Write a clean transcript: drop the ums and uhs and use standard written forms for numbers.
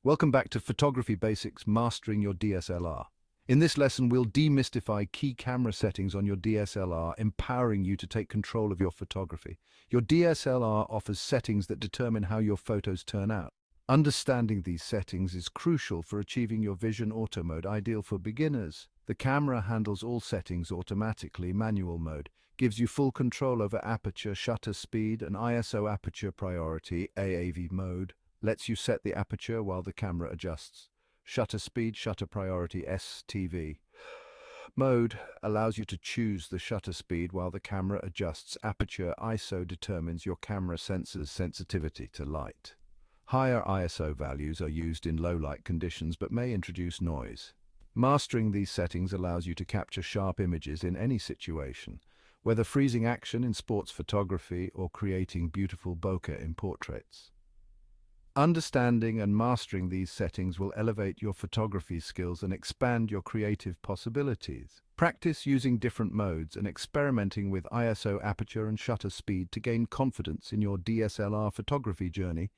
Welcome back to Photography Basics, Mastering Your DSLR. In this lesson, we'll demystify key camera settings on your DSLR, empowering you to take control of your photography. Your DSLR offers settings that determine how your photos turn out. Understanding these settings is crucial for achieving your Vision Auto mode, ideal for beginners. The camera handles all settings automatically. Manual mode gives you full control over aperture, shutter speed, and ISO aperture priority. AAV mode lets you set the aperture while the camera adjusts. Shutter speed, shutter priority, STV. Mode allows you to choose the shutter speed while the camera adjusts. Aperture ISO determines your camera sensor's sensitivity to light. Higher ISO values are used in low light conditions but may introduce noise. Mastering these settings allows you to capture sharp images in any situation, whether freezing action in sports photography or creating beautiful bokeh in portraits. Understanding and mastering these settings will elevate your photography skills and expand your creative possibilities. Practice using different modes and experimenting with ISO aperture and shutter speed to gain confidence in your DSLR photography journey.